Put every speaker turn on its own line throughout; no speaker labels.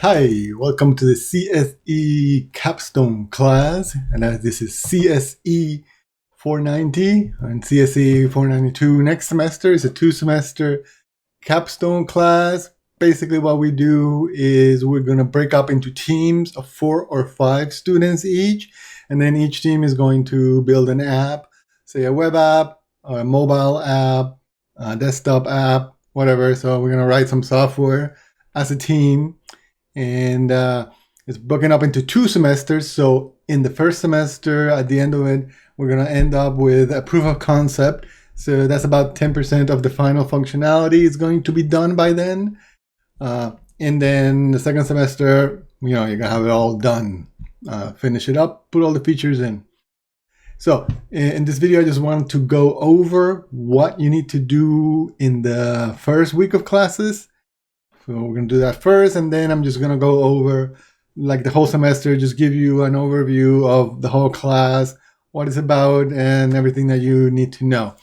Hi, welcome to the CSE capstone class, and this is CSE 490 and CSE 492. Next semester is a 2-semester capstone class. Basically, what we do is we're going to break up into teams of 4 or 5 students each, and then each team is going to build an app, say a web app, or a mobile app, a desktop app, whatever. So we're going to write some software as a team, and it's broken up into 2 semesters. So in the first semester, at the end of it, we're going to end up with a proof of concept. So that's about 10% of the final functionality is going to be done by then. And then the second semester, you're going to have it all done. Finish it up, put all the features in. So in this video, I just wanted to go over what you need to do in the first week of classes. So we're going to do that first, and then I'm just going to go over like the whole semester, just give you an overview of the whole class, what it's about, and everything that you need to know.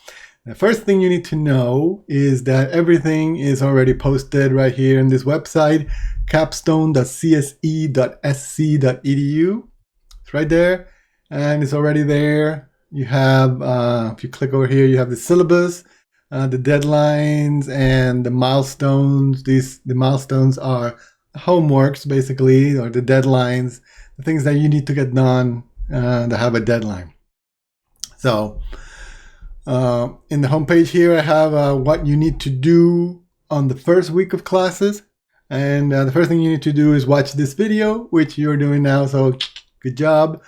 The first thing you need to know is that everything is already posted right here in this website, capstone.csc.sc.edu. It's right there, and it's already there. You have, if you click over here, you have the syllabus, the deadlines, and the milestones. The milestones are homeworks, basically, or the deadlines, the things that you need to get done that have a deadline. So in the homepage here, I have what you need to do on the first week of classes. And the first thing you need to do is watch this video, which you're doing now, so good job.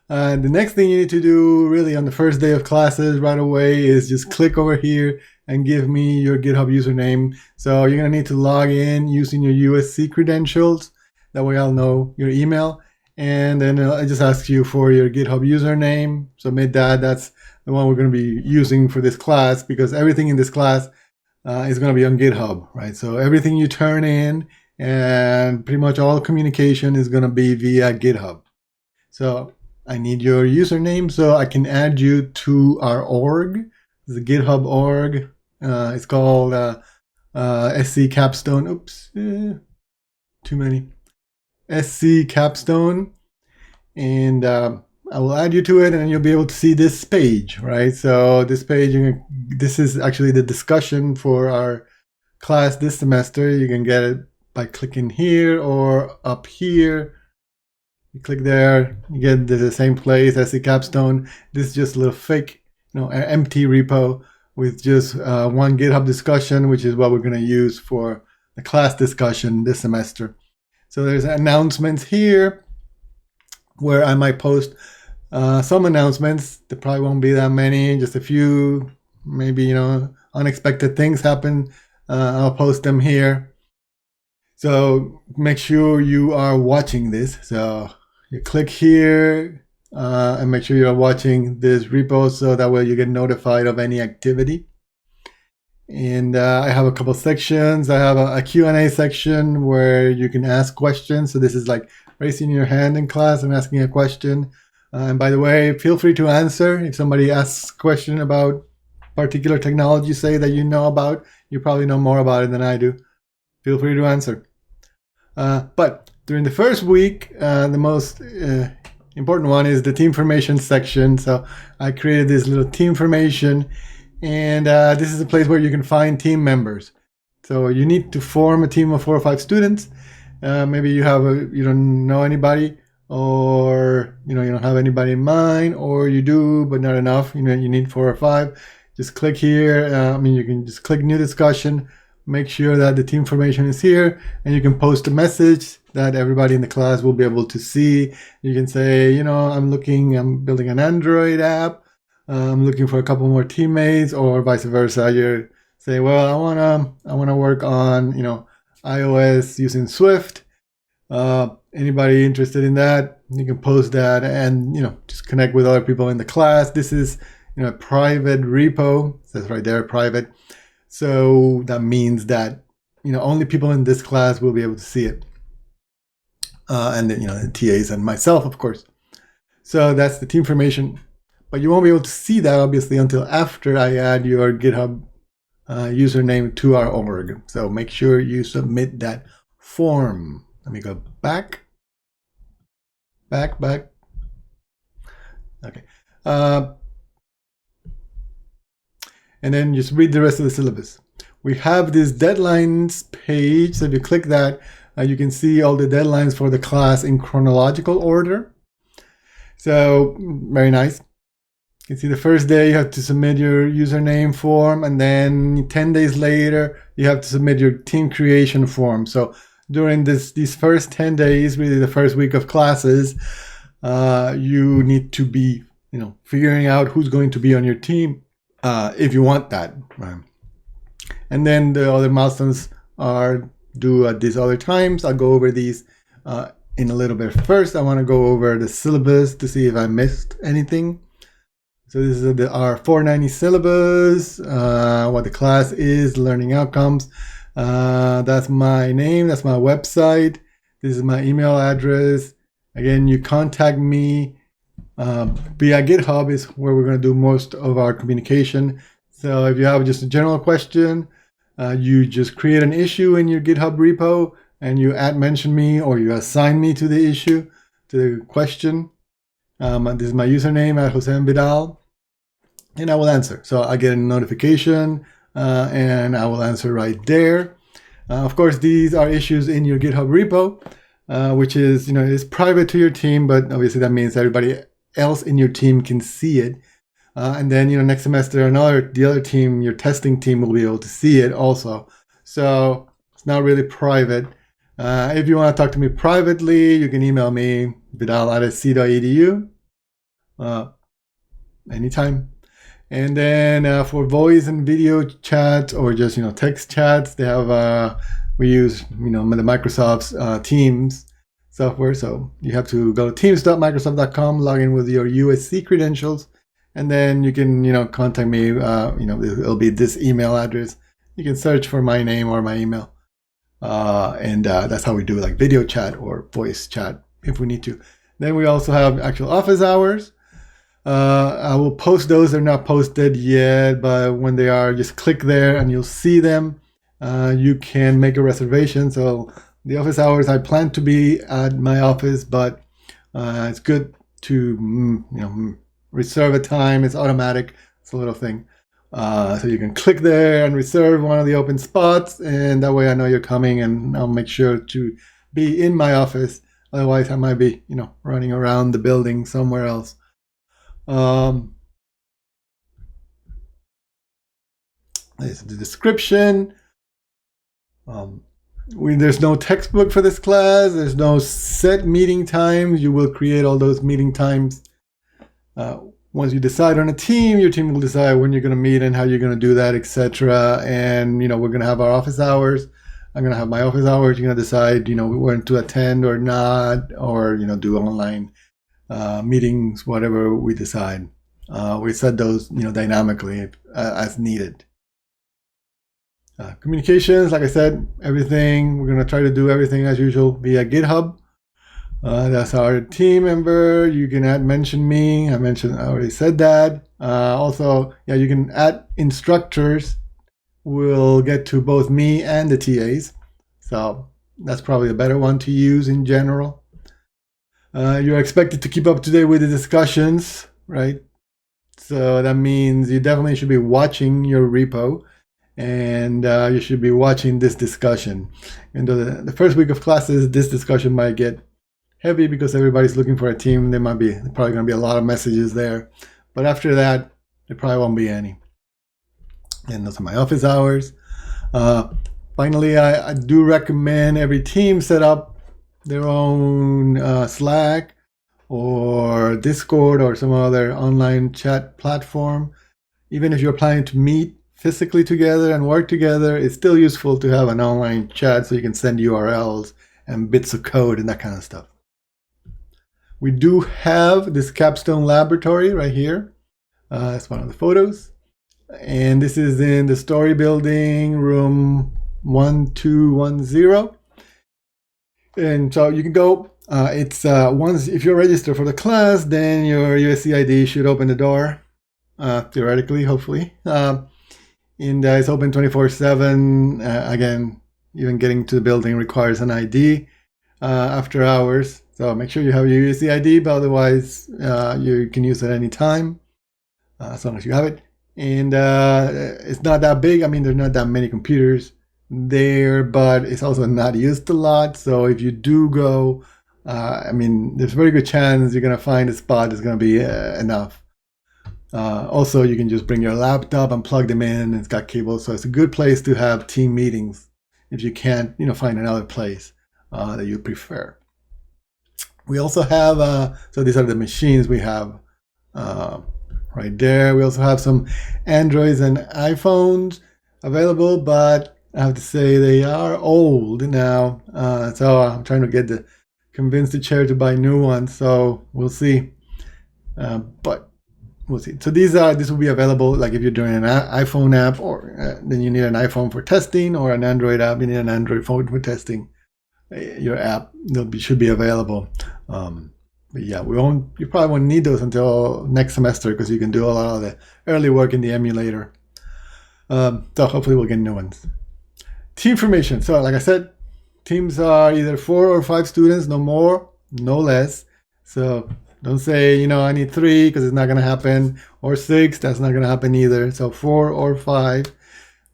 The next thing you need to do really on the first day of classes right away is just click over here and give me your GitHub username. So you're going to need to log in using your USC credentials. That way I'll know your email. And then I just ask you for your GitHub username. Submit that. That's the one we're going to be using for this class, because everything in this class is going to be on GitHub, right? So everything you turn in and pretty much all communication is going to be via GitHub. So I need your username so I can add you to our org. It's a GitHub org. It's called SC Capstone. Oops, too many. SC Capstone. And I will add you to it, and you'll be able to see this page, right? So this page, this is actually the discussion for our class this semester. You can get it by clicking here or up here. You click there, you get to the same place as the capstone. This is just a little fake, empty repo with just one GitHub discussion, which is what we're going to use for the class discussion this semester. So there's announcements here where I might post some announcements. There probably won't be that many, just a few, maybe, unexpected things happen. I'll post them here. So make sure you are watching this. So you click here and make sure you're watching this repo, so that way you get notified of any activity. And I have a couple sections. I have a Q&A section where you can ask questions. So this is like raising your hand in class and asking a question. And by the way, feel free to answer. If somebody asks a question about particular technology, say that you know about, you probably know more about it than I do. Feel free to answer. But during the first week, the most important one is the team formation section. So I created this little team formation, and this is a place where you can find team members. So you need to form a team of 4 or 5 students. Maybe you don't know anybody, or you don't have anybody in mind, or you do but not enough. You need 4 or 5. Just click here. You can just click new discussion. Make sure that the team formation is here, and you can post a message that everybody in the class will be able to see. You can say, I'm building an Android app. I'm looking for a couple more teammates, or vice versa. You say, well, I wanna work on iOS using Swift. Anybody interested in that? You can post that, and just connect with other people in the class. This is a private repo. It says right there, private. So that means that only people in this class will be able to see it, and then the TAs and myself, of course. So that's the team formation, but you won't be able to see that obviously until after I add your GitHub username to our org. So make sure you submit that form. Let me go back. Back. Okay. And then just read the rest of the syllabus. We have this deadlines page. So if you click that, you can see all the deadlines for the class in chronological order. So very nice. You can see the first day you have to submit your username form, and then 10 days later you have to submit your team creation form. So during these first 10 days, really the first week of classes, you need to be figuring out who's going to be on your team if you want that. Right? And then the other milestones are due at these other times. I'll go over these in a little bit. First, I want to go over the syllabus to see if I missed anything. So this is our 490 syllabus, what the class is, learning outcomes. That's my name, that's my website. This is my email address. Again, you contact me via GitHub is where we're going to do most of our communication. So if you have just a general question, you just create an issue in your GitHub repo and you mention me, or you assign me to the issue, to the question. This is my username at Jose Vidal, and I will answer. So I get a notification and I will answer right there. Of course, these are issues in your GitHub repo, which is, is private to your team, but obviously that means everybody else in your team can see it. And then, next semester, the other team, your testing team, will be able to see it also. So it's not really private. If you want to talk to me privately, you can email me, vidal@sc.edu, anytime. And then for voice and video chats, or just text chats, they have we use the Microsoft's Teams software. So you have to go to teams.microsoft.com, log in with your USC credentials, and then you can contact me. It'll be this email address. You can search for my name or my email, and that's how we do like video chat or voice chat if we need to. Then we also have actual office hours. I will post those. They're not posted yet, but when they are, just click there and you'll see them. You can make a reservation. So the office hours, I plan to be at my office, but it's good to reserve a time. It's automatic. It's a little thing. So you can click there and reserve one of the open spots, and that way I know you're coming, and I'll make sure to be in my office. Otherwise, I might be running around the building somewhere else. This is the description. There's no textbook for this class. There's no set meeting times. You will create all those meeting times. Once you decide on a team, your team will decide when you're going to meet and how you're going to do that, etc. And we're going to have our office hours. I'm going to have my office hours. You're going to decide when to attend or not, or do online meetings, whatever we decide. We set those dynamically as needed. Communications, like I said, everything, we're going to try to do everything as usual via GitHub. That's our team member. You can mention me. I already said that. Also, you can add instructors. We'll get to both me and the TAs. So that's probably a better one to use in general. You're expected to keep up to date with the discussions, right? So that means you definitely should be watching your repo, and you should be watching this discussion. And the first week of classes, this discussion might get heavy because everybody's looking for a team. There probably going to be a lot of messages there. But after that, there probably won't be any. And those are my office hours. Finally, I do recommend every team set up their own Slack or Discord or some other online chat platform. Even if you're planning to meet physically together and work together, it's still useful to have an online chat so you can send URLs and bits of code and that kind of stuff. We do have this capstone laboratory right here. That's one of the photos. And this is in the story building, room 1210. And so you can go. It's once if you're registered for the class, then your USC ID should open the door, theoretically, hopefully. And it's open 24/7. Again, even getting to the building requires an ID. after hours. So make sure you have your USC ID, but otherwise you can use it anytime as long as you have it. And it's not that big. I mean, there's not that many computers there, but it's also not used a lot. So if you do go, I mean, there's a very good chance you're going to find a spot that's going to be enough. Also, you can just bring your laptop and plug them in. It's got cables, so it's a good place to have team meetings if you can't, find another place that you prefer. We also have, so these are the machines we have right there. We also have some Androids and iPhones available, but I have to say they are old now. So I'm trying to convince the chair to buy new ones. So we'll see. But we'll see. So this will be available. Like if you're doing an iPhone app, or then you need an iPhone for testing, or an Android app, you need an Android phone for testing. Your app should be available. But yeah, you probably won't need those until next semester because you can do a lot of the early work in the emulator. So hopefully we'll get new ones. Team formation. So like I said, teams are either 4 or 5 students, no more, no less. So don't say, I need 3 because it's not going to happen, or 6, that's not going to happen either. So 4 or 5,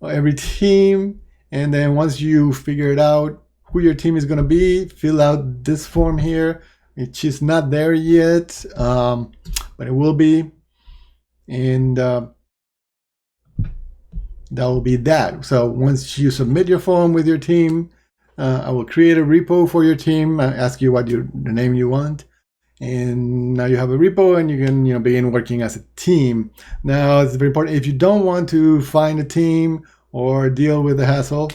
every team. And then once you figure it out who your team is going to be, fill out this form here. It's just not there yet, but it will be. And that will be that. So once you submit your form with your team, I will create a repo for your team. I ask you what the name you want. And now you have a repo and you can begin working as a team. Now it's very important, if you don't want to find a team or deal with the hassle,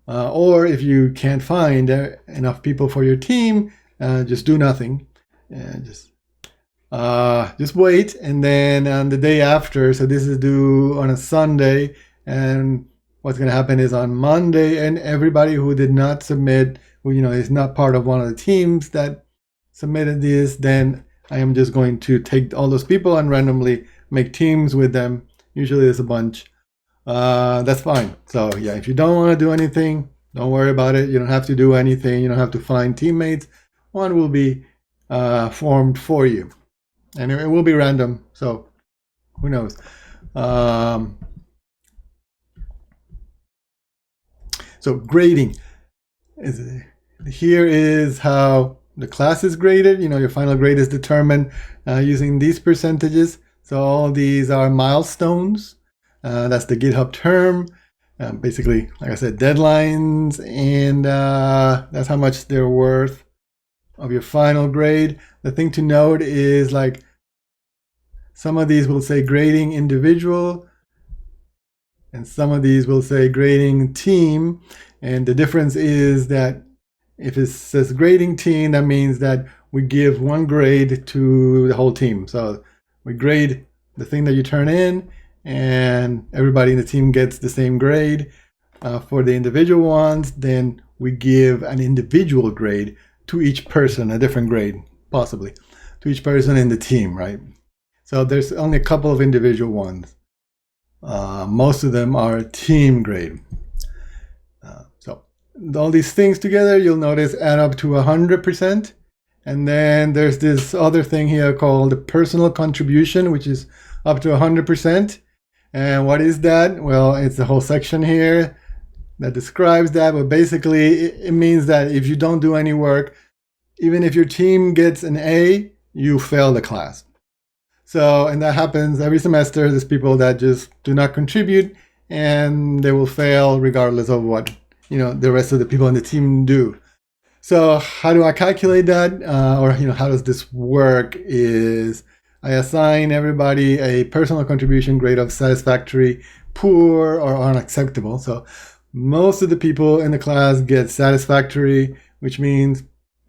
or if you can't find enough people for your team, just do nothing. Just wait, and then on the day after, so this is due on a Sunday, and what's going to happen is on Monday, and everybody who did not submit, who is not part of one of the teams that submitted this, then I am just going to take all those people and randomly make teams with them. Usually there's a bunch. That's fine. So yeah, if you don't want to do anything, don't worry about it. You don't have to do anything. You don't have to find teammates. One will be formed for you, and it will be random. So who knows? So grading here is how the class is graded. Your final grade is determined using these percentages. So all these are milestones. That's the GitHub term. Basically, like I said, deadlines, and that's how much they're worth of your final grade. The thing to note is, like, some of these will say grading individual, and some of these will say grading team. And the difference is that if it says grading team, that means that we give 1 grade to the whole team. So we grade the thing that you turn in, and everybody in the team gets the same grade. For the individual ones, then we give an individual grade to each person, a different grade, possibly, to each person in the team, right? So there's only a couple of individual ones. Most of them are team grade. So all these things together, you'll notice, add up to 100%. And then there's this other thing here called the personal contribution, which is up to 100%. And what is that? Well, it's the whole section here that describes that. But basically, it means that if you don't do any work, even if your team gets an A, you fail the class. So, and that happens every semester. There's people that just do not contribute, and they will fail regardless of what the rest of the people in the team do. So how do I calculate that? Or how does this work? Is I assign everybody a personal contribution grade of satisfactory, poor, or unacceptable. So most of the people in the class get satisfactory, which means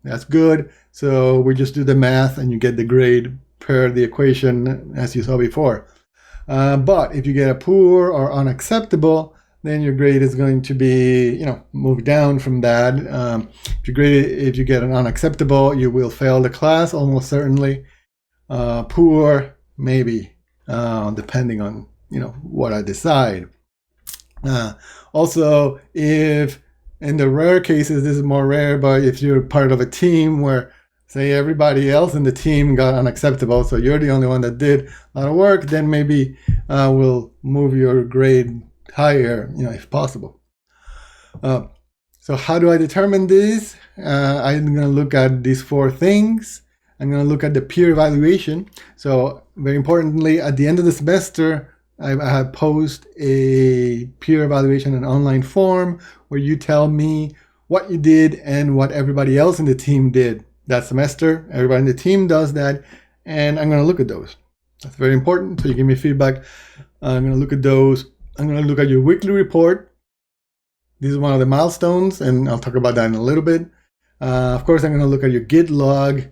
that's good. So we just do the math and you get the grade per the equation as you saw before. But if you get a poor or unacceptable, then your grade is going to be, moved down from that. If you get an unacceptable, you will fail the class almost certainly. Poor, maybe, depending on what I decide. Also, if In the rare cases, this is more rare, but if you're part of a team where, say, everybody else in the team got unacceptable, so you're the only one that did a lot of work, then maybe we'll move your grade higher, if possible. So how do I determine this? I'm going to look at these 4 things. I'm going to look at the peer evaluation. So very importantly, at the end of the semester, I have post a peer evaluation, an online form where you tell me what you did and what everybody else in the team did that semester. Everybody in the team does that, and I'm going to look at those. That's very important. So you give me feedback. I'm going to look at those. I'm going to look at your weekly report. This is one of the milestones, and I'll talk about that in a little bit. Of course, I'm going to look at your Git log.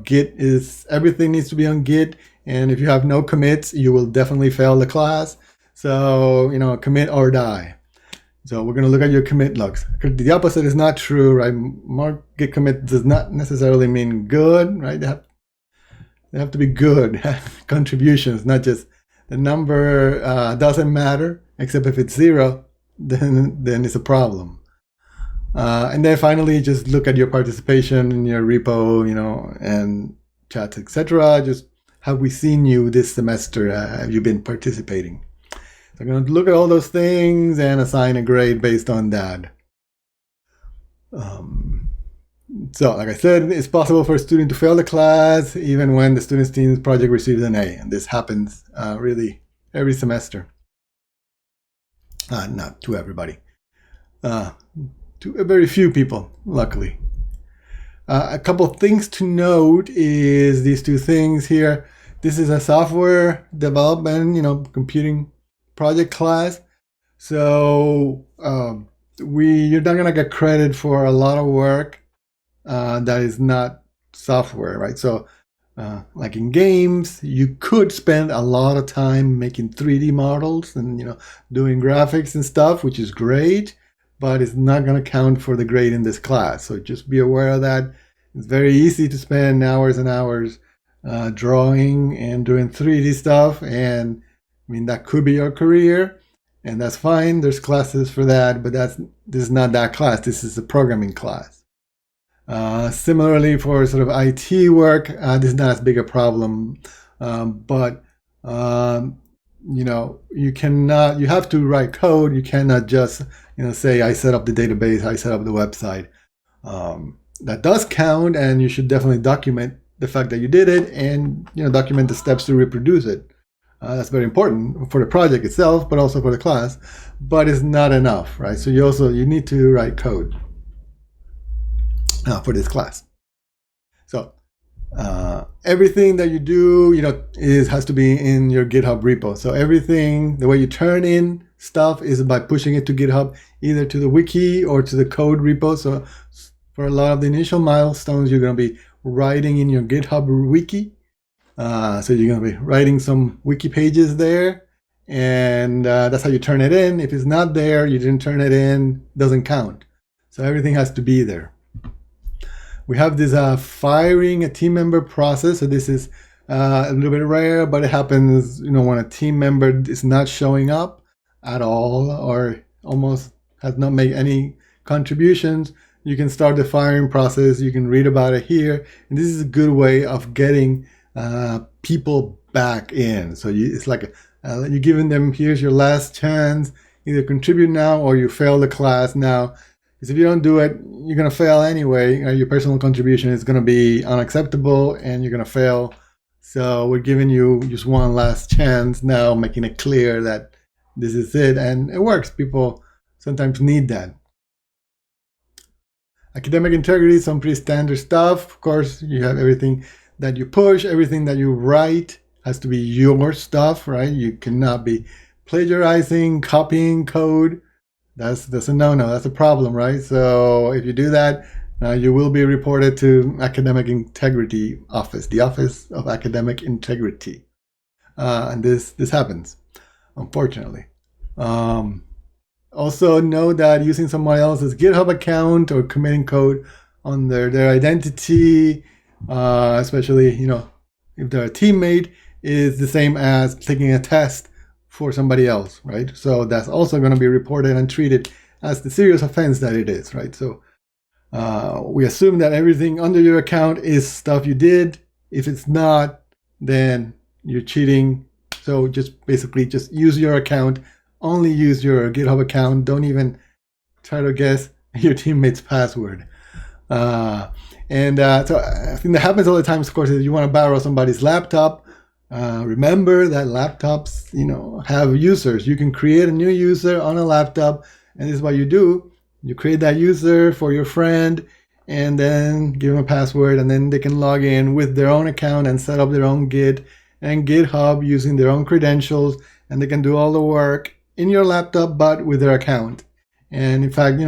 Git is, everything needs to be on Git. And if you have no commits, you will definitely fail the class. So, commit or die. So we're going to look at your commit logs. The opposite is not true, right? More Git commit does not necessarily mean good, right? They have to be good contributions, not just the number doesn't matter, except if it's 0, then it's a problem. And then finally, just look at your participation in your repo, and chats, etc. Just have we seen you this semester? Have you been participating? So I'm going to look at all those things and assign a grade based on that. So like I said, it's possible for a student to fail the class even when the student's team's project receives an A. And this happens really every semester. Not to everybody. To very few people, luckily. A couple things to note is these 2 things here. This is a software development, computing project class. So you're not going to get credit for a lot of work that is not software, right? So like in games, you could spend a lot of time making 3D models and, doing graphics and stuff, which is great, but it's not going to count for the grade in this class. So just be aware of that. It's very easy to spend hours and hours drawing and doing 3D stuff. And that could be your career, and that's fine. There's classes for that, but this is not that class. This is a programming class. Similarly, for sort of IT work, this is not as big a problem, but you have to write code. You cannot just say I set up the database, I set up the website. That does count, and you should definitely document the fact that you did it, and document the steps to reproduce it. That's very important for the project itself, but also for the class. But it's not enough, right? So you need to write code for this class. So everything that you do, has to be in your GitHub repo. So everything, the way you turn in stuff is by pushing it to GitHub, either to the wiki or to the code repo. So for a lot of the initial milestones, you're going to be writing in your GitHub wiki. So you're going to be writing some wiki pages there, and that's how you turn it in. If it's not there, you didn't turn it in, doesn't count. So everything has to be there. We have this firing a team member process. So this is a little bit rare, but it happens, when a team member is not showing up at all or almost has not made any contributions. You can start the firing process. You can read about it here. And this is a good way of getting people back in. So it's like you're giving them, here's your last chance, either contribute now or you fail the class now. Because if you don't do it, you're going to fail anyway. Your personal contribution is going to be unacceptable and you're going to fail. So we're giving you just one last chance now, making it clear that this is it. And it works. People sometimes need that. Academic integrity, some pretty standard stuff. Of course, you have everything that you push, everything that you write has to be your stuff, right? You cannot be plagiarizing, copying code. That's a no-no. That's a problem, right? So if you do that, you will be reported to Academic Integrity Office, the Office of Academic Integrity. And this happens, unfortunately. Also know that using someone else's GitHub account or committing code under their identity, especially, if they're a teammate, is the same as taking a test for somebody else, right? So that's also going to be reported and treated as the serious offense that it is, right? So we assume that everything under your account is stuff you did. If it's not, then you're cheating. So just basically just use your account. Only use your GitHub account. Don't even try to guess your teammate's password. So I think that happens all the time. Of course, if you want to borrow somebody's laptop, remember that laptops, have users. You can create a new user on a laptop, and this is what you do. You create that user for your friend, and then give them a password, and then they can log in with their own account and set up their own Git and GitHub using their own credentials, and they can do all the work in your laptop, but with their account. And in fact,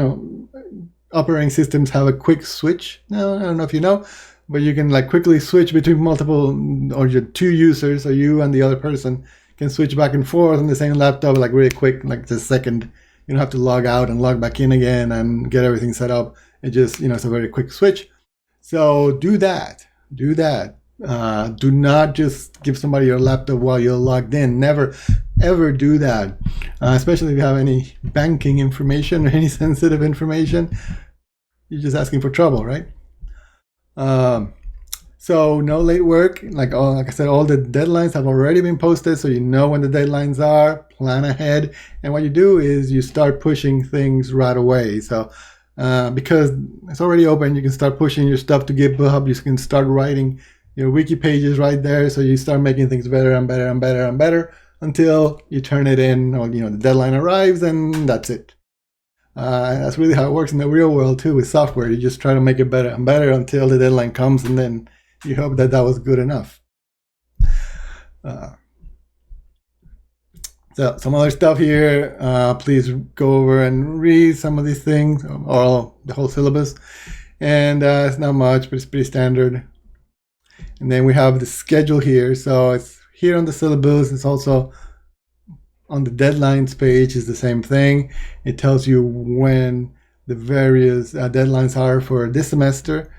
operating systems have a quick switch. Now, I don't know if you know, but you can quickly switch between multiple or your two users, so you and the other person can switch back and forth on the same laptop really quick, just a second. You don't have to log out and log back in again and get everything set up. It just, it's a very quick switch. So do that. Do not just give somebody your laptop while you're logged in. Never, ever do that. Especially if you have any banking information or any sensitive information. You're just asking for trouble, right? So no late work. Like I said, all the deadlines have already been posted, so you know when the deadlines are. Plan ahead, and what you do is you start pushing things right away. So because it's already open, you can start pushing your stuff to GitHub. You can start writing your wiki pages right there. So you start making things better and better and better and better until you turn it in, or the deadline arrives, and that's it. That's really how it works in the real world too with software. You just try to make it better and better until the deadline comes, and then you hope that was good enough. So some other stuff here. Please go over and read some of these things, or the whole syllabus. And it's not much, but it's pretty standard. And then we have the schedule here. So it's here on the syllabus. It's also on the deadlines page is the same thing. It tells you when the various deadlines are for this semester.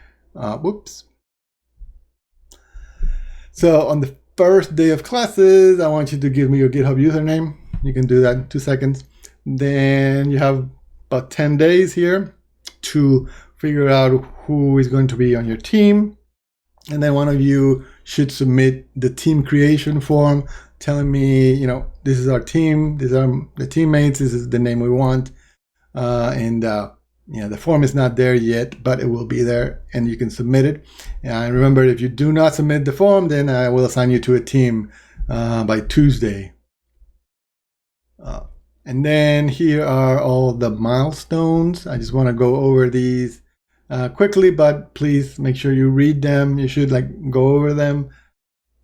So on the first day of classes, I want you to give me your GitHub username. You can do that in 2 seconds. Then you have about 10 days here to figure out who is going to be on your team. And then one of you should submit the team creation form telling me, this is our team, these are the teammates, this is the name we want. The form is not there yet, but it will be there, and you can submit it. And remember, if you do not submit the form, then I will assign you to a team by Tuesday. And then here are all the milestones. I just want to go over these quickly, but please make sure you read them. You should go over them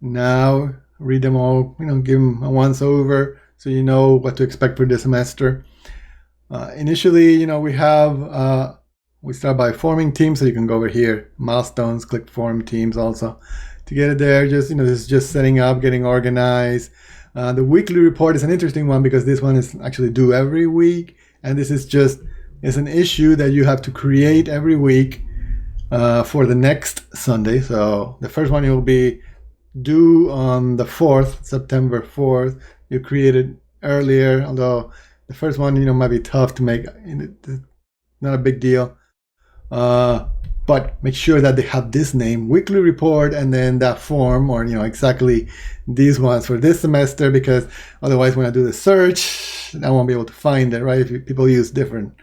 now, read them all, give them a once over so you know what to expect for this semester. Initially, we start by forming teams, so you can go over here, milestones, click form teams also. To get it there, this is just setting up, getting organized. The weekly report is an interesting one because this one is actually due every week, and this is it's an issue that you have to create every week for the next Sunday. So the first one will be due on the 4th, September 4th. You created earlier, although the first one, might be tough to make. Not a big deal. But make sure that they have this name, weekly report, and then that form, or, exactly these ones for this semester, because otherwise when I do the search, I won't be able to find it, right? If people use different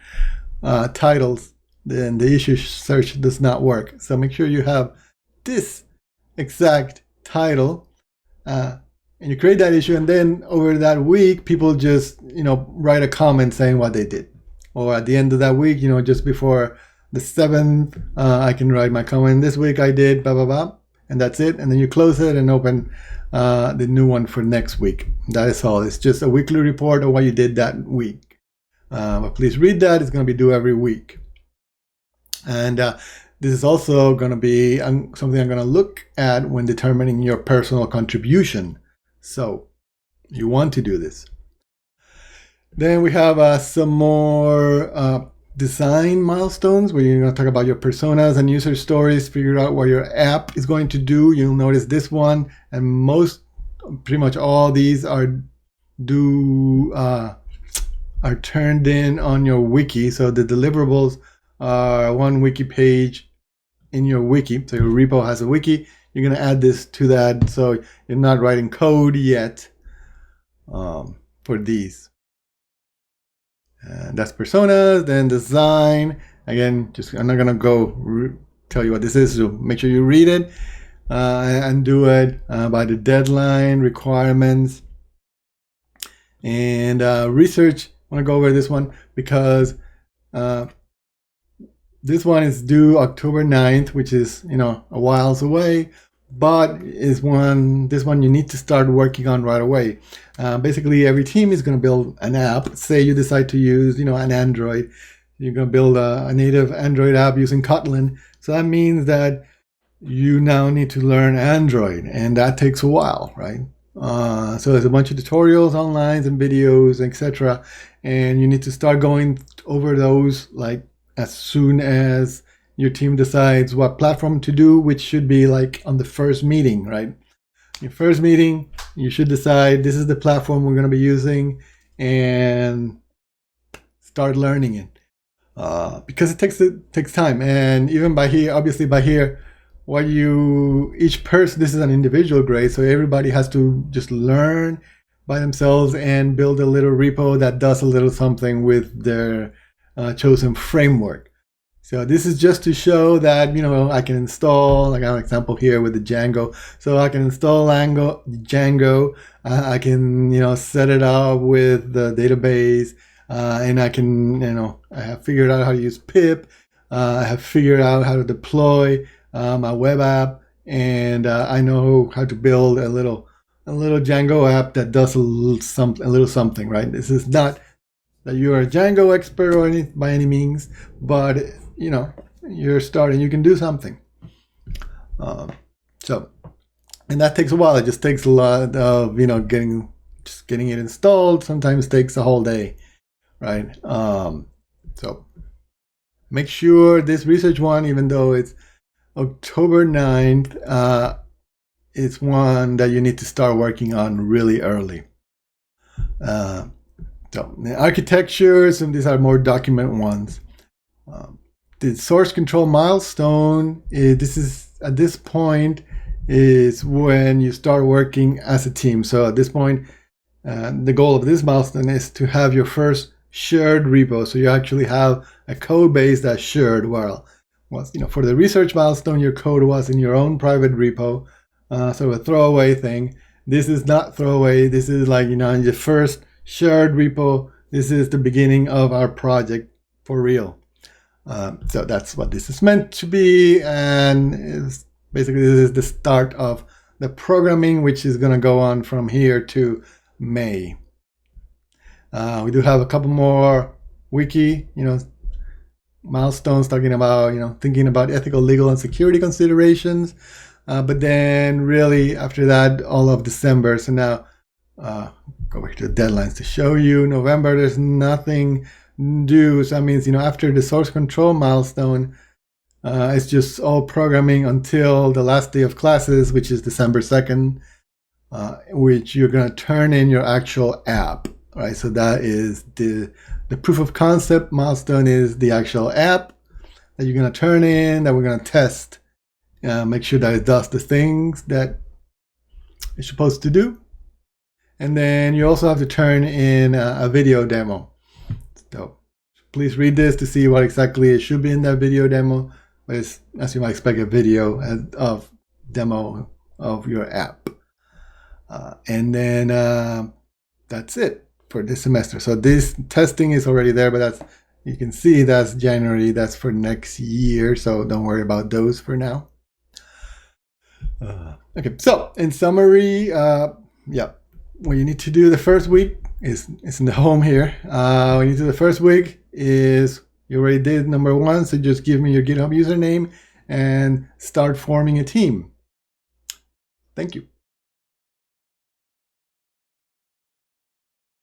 titles, then the issue search does not work. So make sure you have this exact title, and you create that issue, and then over that week, people just, write a comment saying what they did. Or at the end of that week, just before the 7th, I can write my comment, this week I did, blah, blah, blah, and that's it. And then you close it and open the new one for next week. That is all. It's just a weekly report of what you did that week. But please read that. It's going to be due every week. And this is also going to be something I'm going to look at when determining your personal contribution. So you want to do this. Then we have some more design milestones where you're going to talk about your personas and user stories, figure out what your app is going to do. You'll notice this one and pretty much all these are due are turned in on your wiki. So the deliverables are one wiki page in your wiki. So your repo has a wiki. You're going to add this to that. So you're not writing code yet for these. And that's personas. Then design. Again, I'm not going to go tell you what this is. So make sure you read it and do it by the deadline, requirements, and research. I want to go over this one because this one is due October 9th, which is, a whiles away, but this one you need to start working on right away. Basically, every team is going to build an app. Say you decide to use, an Android. You're going to build a native Android app using Kotlin. So that means that you now need to learn Android, and that takes a while, right? So there's a bunch of tutorials online and videos, etc. And you need to start going over those like as soon as your team decides what platform to do, which should be like on the first meeting, right? Your first meeting, you should decide this is the platform we're going to be using and start learning it. Because it takes time. And even by here, each person, this is an individual grade, so everybody has to just learn by themselves and build a little repo that does a little something with their chosen framework. So this is just to show that, I can install, I got an example here with the Django. So I can install Django, I can, set it up with the database, and I can, I have figured out how to use pip, I have figured out how to deploy my web app, and I know how to build a little Django app that does a little something, right? This is not that you're a Django expert or by any means, but you're starting. You can do something. And that takes a while. It just takes a lot of getting it installed. Sometimes takes a whole day, right? So make sure this research one, even though it's October 9th, is one that you need to start working on really early. So the architectures, and these are more document ones. The source control milestone, at this point is when you start working as a team. So at this point, the goal of this milestone is to have your first shared repo. So you actually have a code base that's shared. For the research milestone, your code was in your own private repo, so a throwaway thing. This is not throwaway. This is like, in your first shared repo. This is the beginning of our project for real. So that's what this is meant to be, and basically this is the start of the programming, which is going to go on from here to May. We do have a couple more wiki, milestones talking about, thinking about ethical, legal, and security considerations. But then really after that, all of December. So now go back to the deadlines to show you. November, there's nothing due. So that means, after the source control milestone, it's just all programming until the last day of classes, which is December 2nd, which you're going to turn in your actual app, right? So that is the proof of concept milestone is the actual app that you're going to turn in, that we're going to test, make sure that it does the things that it's supposed to do. And then you also have to turn in a video demo. So please read this to see what exactly it should be in that video demo. But it's, as you might expect, a video of demo of your app. And then that's it for this semester. So this testing is already there, but you can see that's January. That's for next year. So don't worry about those for now. Okay. So in summary, what you need to do the first week is in the home here. What you need to do the first week is you already did number 1. So just give me your GitHub username and start forming a team. Thank you.